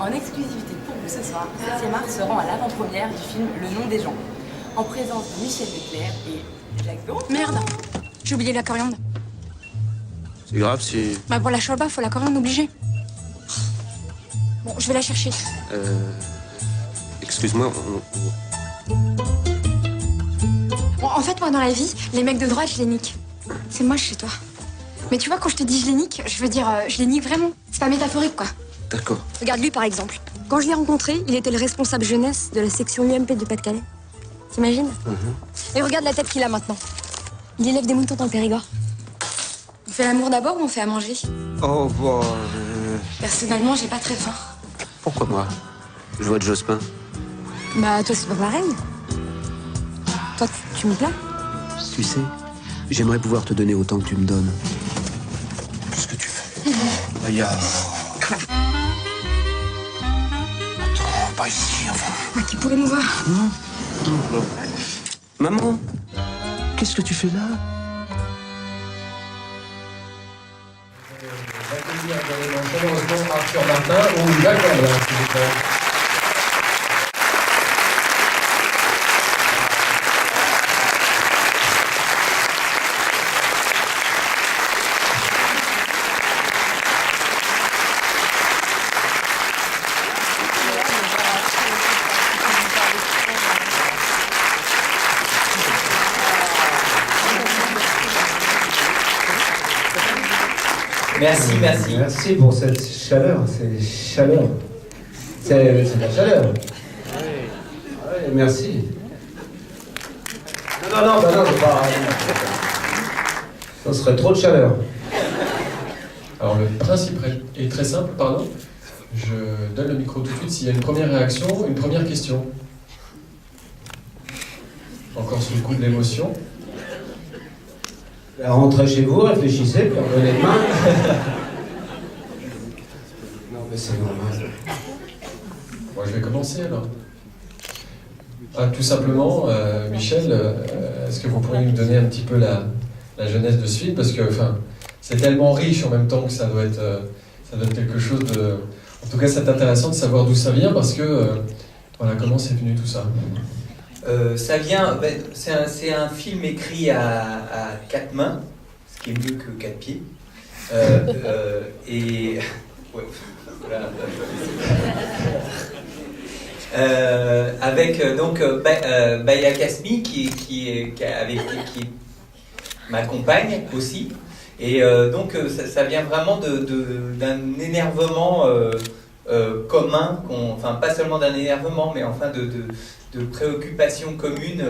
En exclusivité pour vous ce soir, 7e art se rend à l'avant-première du film Le nom des gens, en présence de Michel Leclerc et Jacques Dron. Merde, j'ai oublié la coriandre. C'est grave si... Bah pour la shorba, faut la coriandre obligée. Bon, je vais la chercher. Excuse-moi, Bon, en fait, moi, dans la vie, les mecs de droite, je les nique. C'est moche chez toi. Mais tu vois, quand je te dis je les nique, je veux dire, je les nique vraiment. C'est pas métaphorique, quoi. D'accord. Regarde lui, par exemple. Quand je l'ai rencontré, il était le responsable jeunesse de la section UMP du Pas-de-Calais. T'imagines? Et regarde la tête qu'il a maintenant. Il élève des moutons dans le Périgord. On fait l'amour d'abord ou on fait à manger? Oh, bon... Personnellement, j'ai pas très faim. Pourquoi moi? Je vois de Jospin. Bah, toi, c'est pas pareil. Toi, tu me plais? Tu sais, j'aimerais pouvoir te donner autant que tu me donnes. Qu'est-ce que tu fais? Aya. Attends, pas ici, enfin. Qui pourrait nous voir? Non. Maman, qu'est-ce que tu fais là? Accueillir chaleureusement Arthur Martin ou Jacques Verlaine, s'il vous plaît. Merci, merci. Merci pour cette chaleur, c'est chaleur. C'est de la chaleur. Ouais, merci. Non, c'est pas... Ça serait trop de chaleur. Alors le principe est très simple, pardon. Je donne le micro tout de suite s'il y a une première réaction, une première question. Encore sous le coup de l'émotion. Rentrez chez vous, réfléchissez, puis reprenez les mains. Non, mais c'est normal. Bon, je vais commencer alors. Tout simplement, Michel, est-ce que vous pourriez nous donner un petit peu la jeunesse de ce film? Parce que c'est tellement riche en même temps que ça doit être quelque chose de... En tout cas, c'est intéressant de savoir d'où ça vient parce que, voilà, comment c'est venu tout ça? Ça vient, c'est un film écrit à 4 mains, ce qui est mieux que 4 pieds. Et ouais, voilà. Avec donc Baya Kasmi qui m'accompagne aussi. Et donc ça vient vraiment d'un énervement commun, enfin pas seulement d'un énervement, mais enfin de préoccupations communes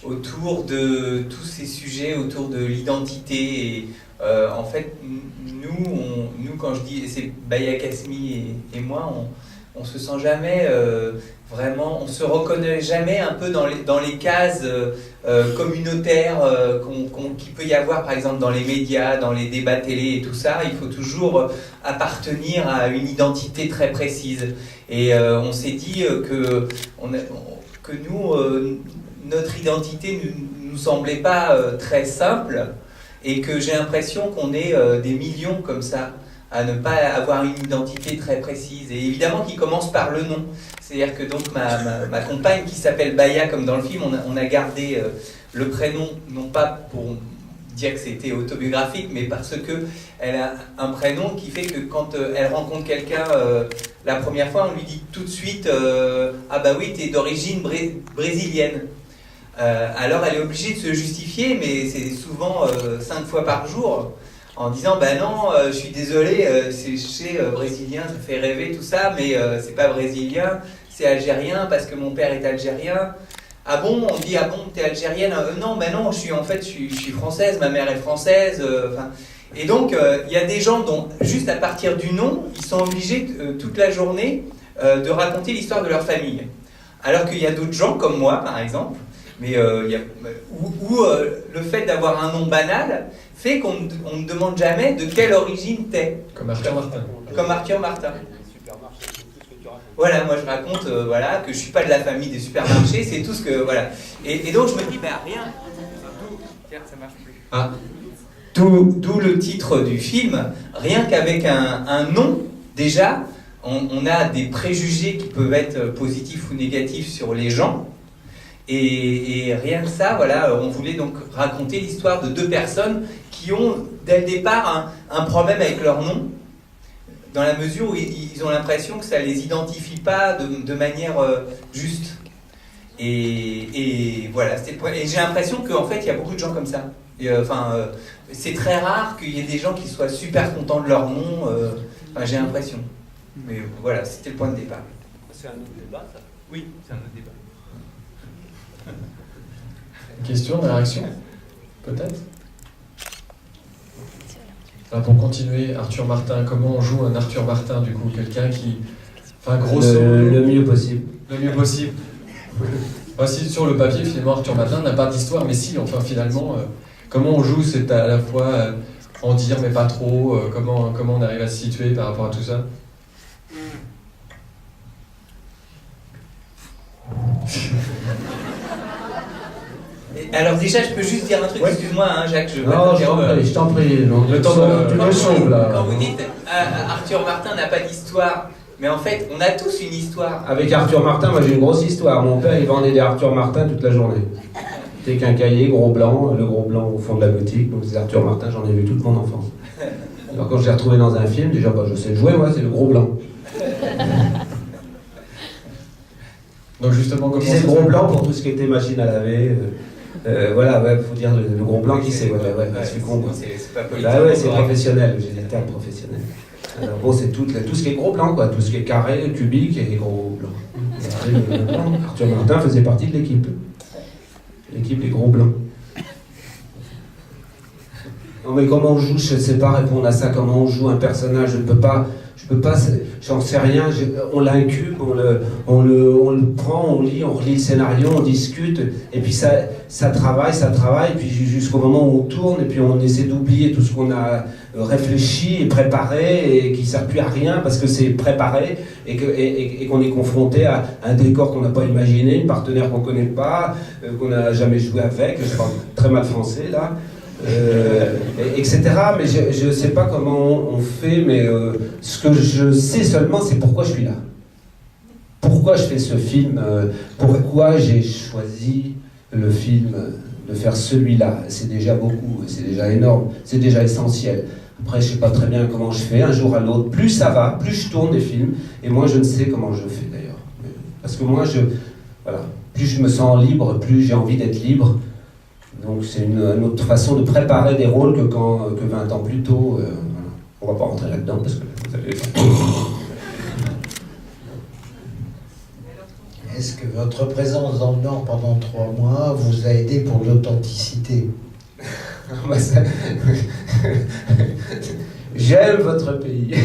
autour de tous ces sujets, autour de l'identité. Et en fait, nous quand je dis, c'est Baya Kasmi et moi, on se sent jamais vraiment, on se reconnaît jamais un peu dans les cases communautaires qu'il peut y avoir par exemple dans les médias, dans les débats télé et tout ça. Il faut toujours appartenir à une identité très précise. Et on s'est dit que nous, notre identité ne nous semblait pas très simple et que j'ai l'impression qu'on est des millions comme ça à ne pas avoir une identité très précise, et évidemment qui commence par le nom. C'est-à-dire que donc ma compagne qui s'appelle Baya comme dans le film, on a gardé le prénom, non pas pour dire que c'était autobiographique, mais parce que elle a un prénom qui fait que quand elle rencontre quelqu'un la première fois, on lui dit tout de suite ah bah oui, t'es d'origine brésilienne. Alors elle est obligée de se justifier, mais c'est souvent 5 fois par jour, en disant bah non, je suis désolé, c'est brésilien, ça fait rêver tout ça, mais c'est pas brésilien, c'est algérien parce que mon père est algérien. Ah bon, on dit ah bon, t'es algérienne? Non, bah non, je suis française, ma mère est française. Et donc il y a des gens dont juste à partir du nom, ils sont obligés toute la journée de raconter l'histoire de leur famille. Alors qu'il y a d'autres gens comme moi, par exemple, mais où le fait d'avoir un nom banal fait qu'on ne demande jamais de quelle origine t'es. Comme Arthur Martin. Comme Arthur Martin. Voilà, moi je raconte voilà, que je suis pas de la famille des supermarchés, c'est tout ce que... Voilà. Et donc je me dis, bah rien. Ça marche plus. Ah. D'où le titre du film, rien qu'avec un nom, déjà, on a des préjugés qui peuvent être positifs ou négatifs sur les gens. Et rien que ça, voilà, on voulait donc raconter l'histoire de deux personnes qui ont, dès le départ, un problème avec leur nom, dans la mesure où ils ont l'impression que ça ne les identifie pas de manière juste. Et voilà, c'était le point. Et j'ai l'impression qu'en fait, il y a beaucoup de gens comme ça. C'est très rare qu'il y ait des gens qui soient super contents de leur nom. J'ai l'impression. Mais voilà, c'était le point de départ. C'est un autre débat, ça? Oui, c'est un autre débat. Question, réaction? Peut-être? Alors pour continuer, Arthur Martin, comment on joue un Arthur Martin du coup? Quelqu'un qui... Enfin, grosso modo... Le mieux possible. Le mieux possible. Si sur le papier, finalement, Arthur Martin n'a pas d'histoire, mais si, enfin, finalement, comment on joue, c'est à la fois en dire, mais pas trop, comment on arrive à se situer par rapport à tout ça? Alors déjà, je peux juste dire un truc, excuse-moi, hein, Jacques, Non, je t'en prie. Le temps tu me sauves, là. Quand vous dites Arthur Martin n'a pas d'histoire, mais en fait, on a tous une histoire. Avec Arthur Martin, moi j'ai une grosse histoire. Mon père, il vendait des Arthur Martin toute la journée. C'était qu'un cahier gros blanc, le gros blanc au fond de la boutique. Donc c'est Arthur Martin, j'en ai vu toute mon enfance. Alors quand je l'ai retrouvé dans un film, déjà, je sais le jouer, moi, c'est le gros blanc. Donc justement, comment c'est le gros blanc pour tout ce qui était machine à laver. Voilà, ouais, faut dire le gros blanc qui c'est. Je suis con. C'est pas politique. Bah ouais, c'est professionnel, j'ai des termes professionnels. Alors bon, c'est tout ce qui est gros blanc, quoi, tout ce qui est carré, cubique et gros blanc. Arthur Martin faisait partie de l'équipe. L'équipe des gros blancs. Non mais comment on joue, je ne sais pas répondre à ça, comment on joue un personnage, je peux pas, j'en sais rien, on l'incube, on le prend, on lit, on relit le scénario, on discute, et puis ça travaille, puis jusqu'au moment où on tourne, et puis on essaie d'oublier tout ce qu'on a réfléchi et préparé, et qui ne sert plus à rien parce que c'est préparé, et qu'on est confronté à un décor qu'on n'a pas imaginé, un partenaire qu'on ne connaît pas, qu'on n'a jamais joué avec, je parle très mal français là, etc. Mais je ne sais pas comment on fait, mais ce que je sais seulement, c'est pourquoi je suis là. Pourquoi je fais ce film, pourquoi j'ai choisi le film, de faire celui-là. C'est déjà beaucoup, c'est déjà énorme, c'est déjà essentiel. Après, je ne sais pas très bien comment je fais, un jour à l'autre. Plus ça va, plus je tourne des films, et moi je ne sais comment je fais d'ailleurs. Parce que moi, voilà, plus je me sens libre, plus j'ai envie d'être libre. Donc c'est une autre façon de préparer des rôles que 20 ans plus tôt. Voilà. On ne va pas rentrer là-dedans parce que vous avez... Est-ce que votre présence dans le Nord pendant 3 mois vous a aidé pour l'authenticité? J'aime votre pays.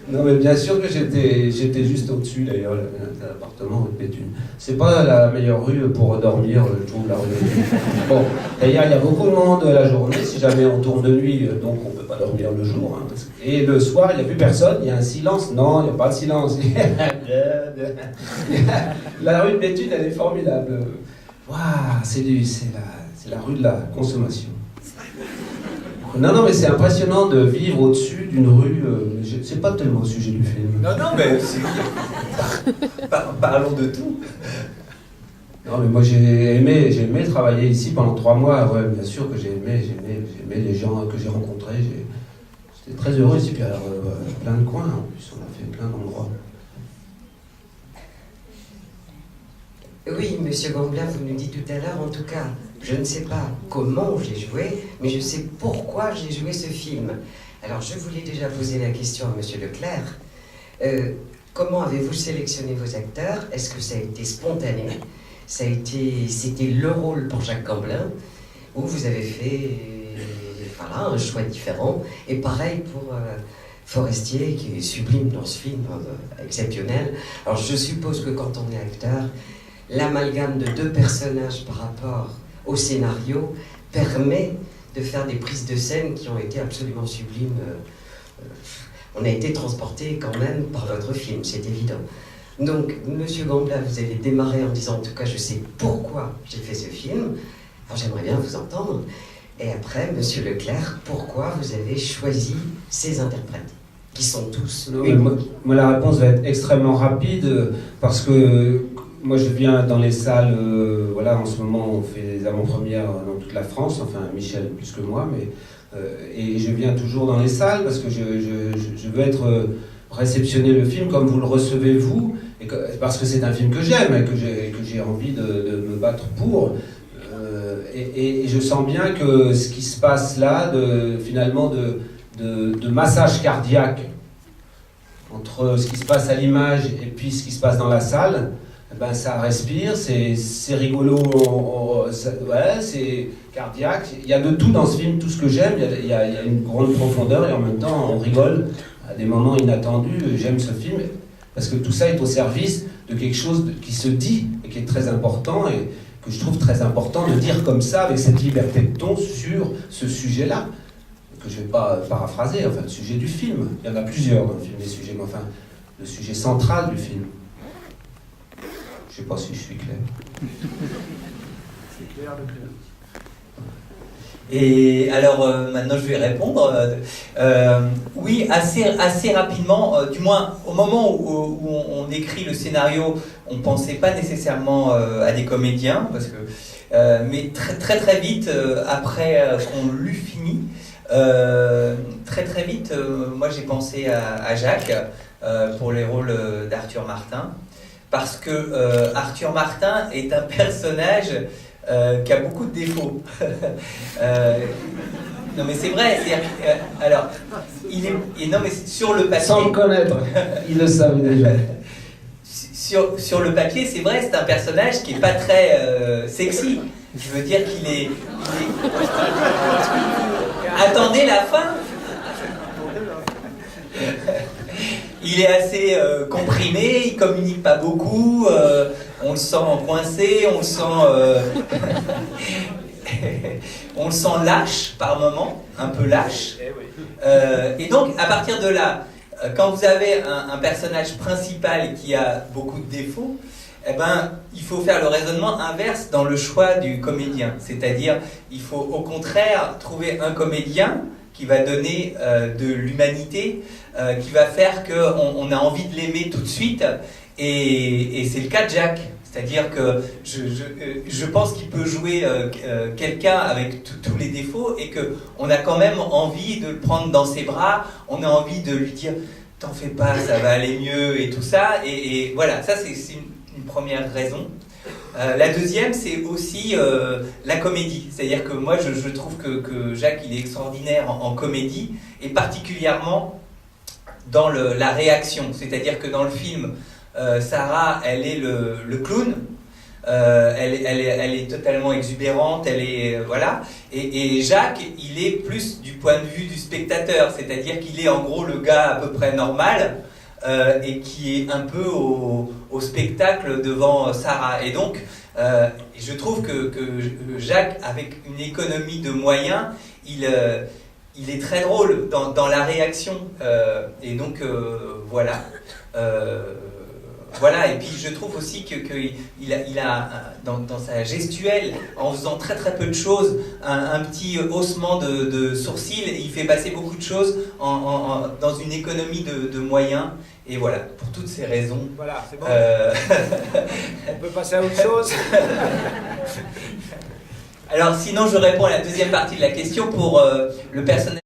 Non mais bien sûr que j'étais juste au-dessus d'ailleurs, l'appartement rue de Béthune. C'est pas la meilleure rue pour dormir, je trouve, la rue de Béthune. Bon, d'ailleurs il y a beaucoup de monde la journée, si jamais on tourne de nuit, donc on peut pas dormir le jour. Hein, et le soir, il n'y a plus personne, il y a un silence. Non, il n'y a pas de silence. La rue de Béthune, elle est formidable. Waouh, c'est la rue de la consommation. Non, mais c'est impressionnant de vivre au-dessus d'une rue. C'est pas tellement au sujet du film. Non, mais parlons de tout. Non, mais moi j'ai aimé travailler ici pendant 3 mois. Ouais, bien sûr que j'ai aimé les gens que j'ai rencontrés. J'étais très heureux ici. Puis alors, plein de coins en plus, on a fait plein d'endroits. Oui, monsieur Gamblin, vous nous dites tout à l'heure, en tout cas, je ne sais pas comment j'ai joué, mais je sais pourquoi j'ai joué ce film. Alors, je voulais déjà poser la question à monsieur Leclerc. Comment avez-vous sélectionné vos acteurs? Est-ce que ça a été spontané? C'était le rôle pour Jacques Gamblin? Ou vous avez fait un choix différent? Et pareil pour Forestier, qui est sublime dans ce film, exceptionnel. Alors, je suppose que quand on est acteur, l'amalgame de 2 personnages par rapport au scénario permet de faire des prises de scène qui ont été absolument sublimes. On a été transporté quand même par votre film, c'est évident. Donc, monsieur Gamblin, vous avez démarré en disant, en tout cas, je sais pourquoi j'ai fait ce film. Alors, j'aimerais bien vous entendre. Et après, monsieur Leclerc, pourquoi vous avez choisi ces interprètes? qui sont tous... Non, mais moi, la réponse va être extrêmement rapide, parce que moi, je viens dans les salles, voilà, en ce moment, on fait des avant-premières dans toute la France, enfin, Michel plus que moi, mais... et je viens toujours dans les salles, parce que je veux être... réceptionner le film comme vous le recevez vous, parce que c'est un film que j'aime et que j'ai envie de me battre pour. Et je sens bien que ce qui se passe là, finalement de massage cardiaque entre ce qui se passe à l'image et puis ce qui se passe dans la salle, ben ça respire, c'est rigolo, ouais, c'est cardiaque. Il y a de tout dans ce film, tout ce que j'aime. Il y a une grande profondeur et en même temps on rigole à des moments inattendus. J'aime ce film parce que tout ça est au service de quelque chose qui se dit et qui est très important et que je trouve très important de dire comme ça, avec cette liberté de ton sur ce sujet-là, que je ne vais pas paraphraser, enfin le sujet du film. Il y en a plusieurs dans le film, des sujets, mais enfin le sujet central du film. Je ne sais pas si je suis clair. C'est clair, le clair. Et alors maintenant je vais répondre. Oui, assez rapidement, du moins au moment où on écrit le scénario, on ne pensait pas nécessairement à des comédiens, parce que, mais très vite, après qu'on l'eut fini, très vite, moi j'ai pensé à Jacques pour les rôles d'Arthur Martin, parce que Arthur Martin est un personnage qui a beaucoup de défauts. Non mais c'est vrai, alors, il est, non mais sur le papier... Sans le connaître, il le savait déjà. Sur le papier, c'est vrai, c'est un personnage qui n'est pas très sexy. Je veux dire qu'il est... Attendez la fin. Il est assez comprimé, il communique pas beaucoup, on le sent coincé, on le sent lâche par moments, un peu lâche. Et donc, à partir de là, quand vous avez un personnage principal qui a beaucoup de défauts, eh ben, il faut faire le raisonnement inverse dans le choix du comédien. C'est-à-dire, il faut au contraire trouver un comédien qui va donner de l'humanité, qui va faire qu'on a envie de l'aimer tout de suite. Et c'est le cas de Jacques. C'est-à-dire que je pense qu'il peut jouer quelqu'un avec tous les défauts et qu'on a quand même envie de le prendre dans ses bras, on a envie de lui dire « t'en fais pas, ça va aller mieux » et tout ça. Et voilà, ça c'est une première raison. La deuxième, c'est aussi la comédie. C'est-à-dire que moi, je trouve que Jacques, il est extraordinaire en comédie, et particulièrement dans la réaction. C'est-à-dire que dans le film, Sarah, elle est le clown, elle est totalement exubérante, elle est, voilà. Et Jacques, il est plus du point de vue du spectateur, c'est-à-dire qu'il est en gros le gars à peu près normal, et qui est un peu au spectacle devant Sarah. Et donc, je trouve que Jacques, avec une économie de moyens, il est très drôle dans la réaction. Et donc, voilà. Voilà, et puis je trouve aussi qu'il a dans sa gestuelle, en faisant très peu de choses, un petit haussement de sourcils, et il fait passer beaucoup de choses dans une économie de moyens. Et voilà, pour toutes ces raisons. Voilà, c'est bon. On peut passer à autre chose. Alors sinon, je réponds à la deuxième partie de la question pour le personnage.